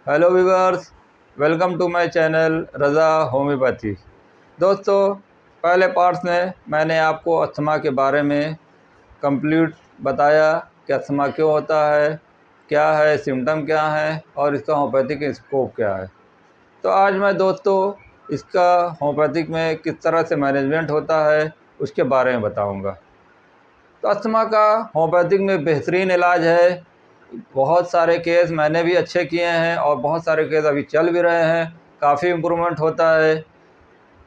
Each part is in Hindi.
Hello viewers, welcome to my channel Raza homeopathy. दोस्तों, पहले पार्ट्स में मैंने आपको अस्थमा के बारे में कंप्लीट बताया कि अस्थमा क्यों होता है, क्या है, सिम्टम क्या है और इसका होम्योपैथिक स्कोप क्या है। तो आज मैं दोस्तों इसका होम्योपैथिक में किस तरह से मैनेजमेंट होता है उसके बारे में बताऊंगा। तो अस्थमा का होम्योपैथिक में बेहतरीन इलाज है। बहुत सारे केस मैंने भी अच्छे किए हैं और बहुत सारे केस अभी चल भी रहे हैं, काफ़ी इम्प्रूवमेंट होता है।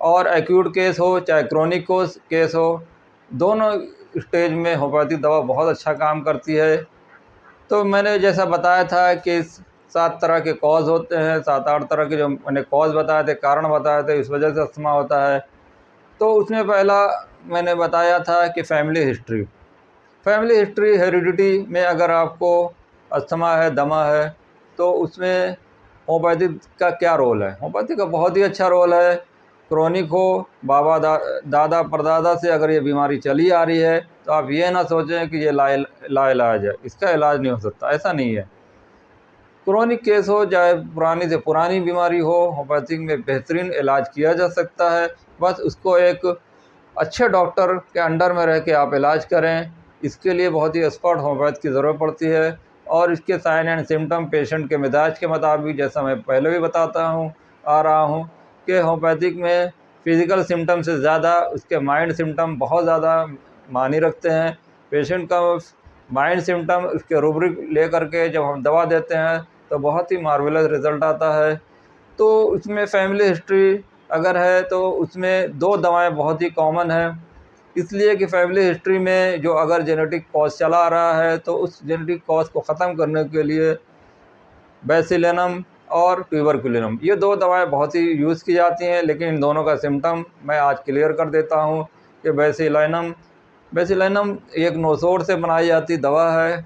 और एक्यूट केस हो चाहे क्रोनिक केस हो, दोनों स्टेज में होम्योपैथिक दवा बहुत अच्छा काम करती है। तो मैंने जैसा बताया था कि 7 तरह के कॉज होते हैं, 7-8 तरह के जो मैंने कॉज बताए थे, कारण बताए थे, इस वजह से अस्थमा होता है। तो उसमें पहला मैंने बताया था कि फैमिली हिस्ट्री हेरिडिटी में अगर आपको अस्थमा है, दमा है, तो उसमें होम्योपैथी का क्या रोल है। होम्योपैथी का बहुत ही अच्छा रोल है। क्रोनिक हो, दादा परदादा से अगर ये बीमारी चली आ रही है तो आप ये ना सोचें कि ये लाइलाज है, इसका इलाज नहीं हो सकता, ऐसा नहीं है। क्रोनिक केस हो चाहे पुरानी से पुरानी बीमारी हो, होम्योपैथिक में बेहतरीन इलाज किया जा सकता है। बस उसको एक अच्छे डॉक्टर के अंडर में रह के आप इलाज करें। इसके लिए बहुत ही एक्सपर्ट होम्योपैथ की ज़रूरत पड़ती है। और इसके साइन एंड सिम्टम पेशेंट के मिजाज के मुताबिक, जैसा मैं पहले भी बताता हूँ आ रहा हूँ कि होम्योपैथिक में फ़िज़िकल सिम्टम से ज़्यादा उसके माइंड सिम्टम बहुत ज़्यादा मायने रखते हैं। पेशेंट का माइंड सिम्टम उसके रूब्रिक ले करके जब हम दवा देते हैं तो बहुत ही मार्वेलस रिज़ल्ट आता है। तो उसमें फैमिली हिस्ट्री अगर है तो उसमें 2 दवाएं बहुत ही कॉमन हैं, इसलिए कि फैमिली हिस्ट्री में जो अगर जेनेटिक कॉज चला आ रहा है तो उस जेनेटिक कॉज को ख़त्म करने के लिए बेसिलिनम और ट्यूबरकुलिनम, ये 2 दवाएं बहुत ही यूज़ की जाती हैं। लेकिन इन दोनों का सिम्टम मैं आज क्लियर कर देता हूं कि बेसिलिनम एक नोसोड से बनाई जाती दवा है।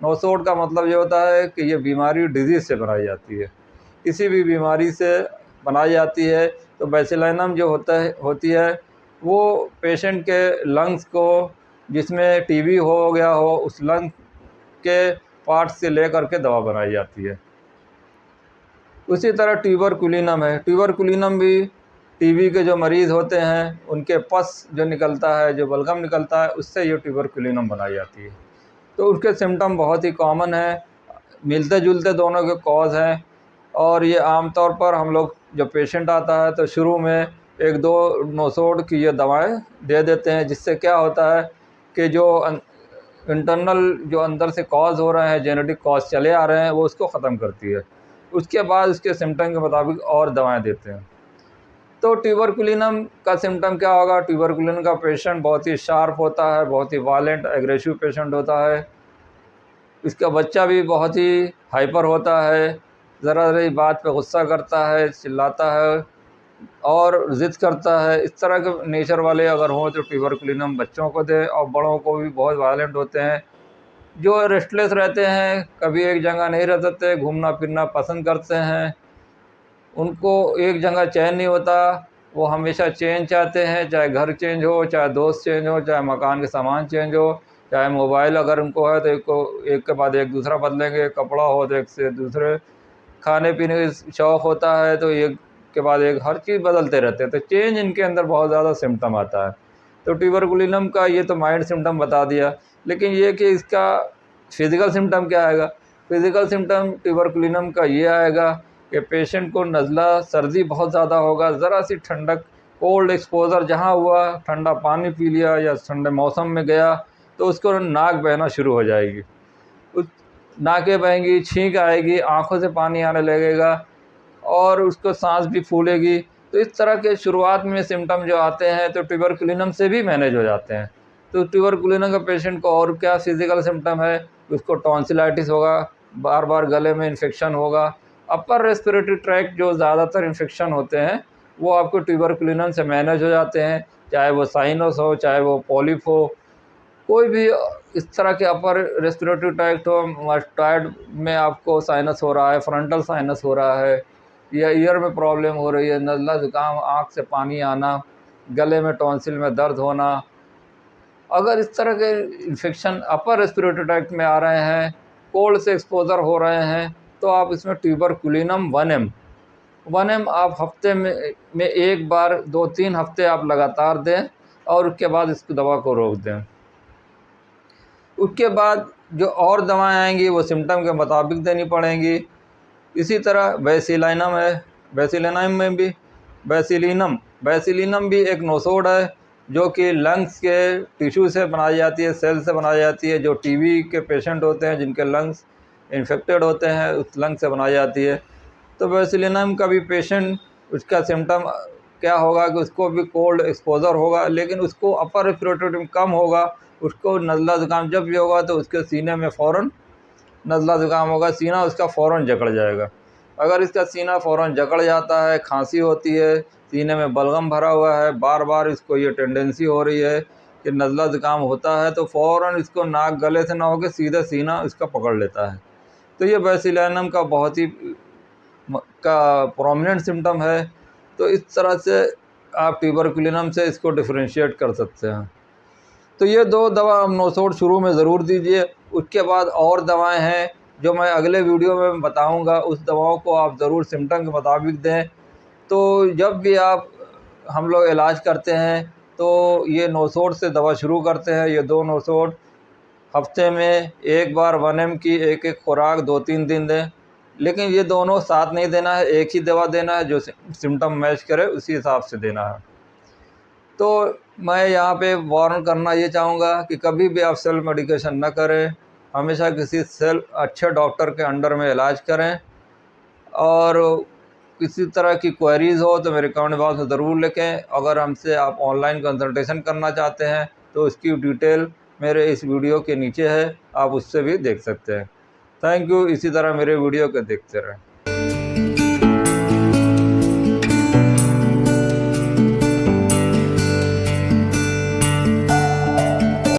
नोसोड का मतलब ये होता है कि ये बीमारी डिजीज़ से बनाई जाती है, किसी भी बीमारी से बनाई जाती है। तो बेसिलिनम जो होती है वो पेशेंट के लंग्स को, जिसमें टीबी हो गया हो, उस लंग के पार्ट से लेकर के दवा बनाई जाती है। उसी तरह ट्यूबरकुलिनम है। ट्यूबरकुलिनम भी टीबी के जो मरीज़ होते हैं उनके पस जो निकलता है, जो बलगम निकलता है, उससे ये ट्यूबरकुलिनम बनाई जाती है। तो उसके सिम्टम बहुत ही कॉमन हैं, मिलते जुलते दोनों के कॉज हैं। और ये आमतौर पर हम लोग जब पेशेंट आता है तो शुरू में 1-2 नोसोड की ये दवाएं दे देते हैं, जिससे क्या होता है कि जो इंटरनल जो अंदर से कॉज हो रहे हैं, जेनेटिक कॉज चले आ रहे हैं, वो उसको ख़त्म करती है। उसके बाद उसके सिम्टम के मुताबिक और दवाएं देते हैं। तो ट्यूबरकुलिनम का सिम्टम क्या होगा। ट्यूबरकुलिनम का पेशेंट बहुत ही शार्प होता है, बहुत ही वायलेंट एग्रेसिव पेशेंट होता है। इसका बच्चा भी बहुत ही हाइपर होता है, ज़रा ज़रा बात पे गुस्सा करता है, चिल्लाता है और ज़िद करता है। इस तरह के नेचर वाले अगर हों तो ट्यूबरकुलिनम बच्चों को दें। और बड़ों को भी बहुत वायलेंट होते हैं, जो रेस्टलेस रहते हैं, कभी एक जगह नहीं रह सकते, घूमना फिरना पसंद करते हैं, उनको एक जगह चैन नहीं होता, वो हमेशा चेंज चाहते हैं, चाहे घर चेंज हो, चाहे दोस्त चेंज हो, चाहे मकान के सामान चेंज हो, चाहे मोबाइल अगर उनको है तो एक के बाद एक दूसरा बदलेंगे, कपड़ा हो तो एक से दूसरे, खाने पीने का शौक़ होता है तो एक के बाद एक हर चीज़ बदलते रहते हैं। तो चेंज इनके अंदर बहुत ज़्यादा सिम्टम आता है। तो ट्यूबरकुलिनम का ये तो माइल्ड सिम्टम बता दिया, लेकिन ये कि इसका फिज़िकल सिम्टम क्या आएगा। फिज़िकल सिम्टम ट्यूबरकुलिनम का ये आएगा कि पेशेंट को नज़ला, सर्दी बहुत ज़्यादा होगा, ज़रा सी ठंडक, कोल्ड एक्सपोज़र जहाँ हुआ, ठंडा पानी पी लिया या ठंडे मौसम में गया तो उसको नाक बहना शुरू हो जाएगी, उस नाकें बहेंगी, छींक आएगी, आँखों से पानी आने लगेगा और उसको सांस भी फूलेगी। तो इस तरह के शुरुआत में सिम्टम जो आते हैं तो ट्यूबरकुलिनम से भी मैनेज हो जाते हैं। तो ट्यूबरकुलिनम का पेशेंट को और क्या फिज़िकल सिम्टम है, उसको टॉन्सिलाइटिस होगा, बार बार गले में इन्फेक्शन होगा। अपर रेस्पिरेटरी ट्रैक्ट जो ज़्यादातर इन्फेक्शन होते हैं वो आपको ट्यूबरकुलिनम से मैनेज हो जाते हैं, चाहे वो साइनस हो, चाहे वो पॉलिप हो, कोई भी इस तरह के अपर रेस्पिरेटरी ट्रैक्ट हो। मस्टाइड में आपको साइनस हो रहा है, फ्रंटल साइनस हो रहा है, या ईयर में प्रॉब्लम हो रही है, नज़ला ज़ुकाम, आँख से पानी आना, गले में टॉन्सिल में दर्द होना, अगर इस तरह के इन्फेक्शन अपर रेस्पिरेटरी ट्रैक्ट में आ रहे हैं, कोल्ड से एक्सपोज़र हो रहे हैं, तो आप इसमें ट्यूबरकुलिनम 1 mg आप हफ्ते में एक बार 2-3 हफ्ते आप लगातार दें और उसके बाद इसकी दवा को रोक दें। उसके बाद जो और दवाएं आएंगी वो सिम्टम के मुताबिक देनी पड़ेंगी। इसी तरह बेसिलिनम है, बेसिलिनम भी एक नोसोड है जो कि लंग्स के टिश्यू से बनाई जाती है, सेल से बनाई जाती है। जो टीबी के पेशेंट होते हैं जिनके लंग्स इन्फेक्टेड होते हैं उस लंग से बनाई जाती है। तो बेसिलिनम का भी पेशेंट उसका सिम्टम क्या होगा कि उसको भी कोल्ड एक्सपोज़र होगा, लेकिन उसको अपर रेस्पिरेटरी कम होगा। उसको नज़ला ज़ुकाम जब भी होगा तो उसके सीने में फ़ौरन नज़ला ज़ुकाम होगा, सीना उसका फ़ौरन जकड़ जाएगा। अगर इसका सीना फ़ौरन जकड़ जाता है, खांसी होती है, सीने में बलगम भरा हुआ है, बार बार इसको ये टेंडेंसी हो रही है कि नज़ला ज़ुकाम होता है, तो फ़ौरन इसको नाक गले से ना होकर सीधे सीना इसका पकड़ लेता है। तो ये बेसिलिनम का बहुत ही प्रोमिनेंट सिम्टम है। तो इस तरह से आप ट्यूबरकुलिनम से इसको डिफरेंशिएट कर सकते हैं। तो ये 2 दवा नोसोड शुरू में ज़रूर दीजिए। उसके बाद और दवाएं हैं जो मैं अगले वीडियो में बताऊंगा, उस दवाओं को आप ज़रूर सिम्टम के मुताबिक दें। तो जब भी हम लोग इलाज करते हैं तो ये नोसोड से दवा शुरू करते हैं। ये 2 नोसोड हफ्ते में एक बार 1 mg की एक खुराक 2-3 दिन दें, लेकिन ये दोनों साथ नहीं देना है, एक ही दवा देना है, जो सिम्टम मैच करे उसी हिसाब से देना है। तो मैं यहाँ पे वार्न करना ये चाहूँगा कि कभी भी आप सेल्फ मेडिकेशन न करें, हमेशा किसी अच्छे डॉक्टर के अंडर में इलाज करें। और किसी तरह की क्वेरीज़ हो तो मेरे कमेंट बॉक्स में ज़रूर लिखें। अगर हमसे आप ऑनलाइन कंसल्टेशन करना चाहते हैं तो इसकी डिटेल मेरे इस वीडियो के नीचे है, आप उससे भी देख सकते हैं। Thank you. इसी तरह मेरे वीडियो को देखते रहें।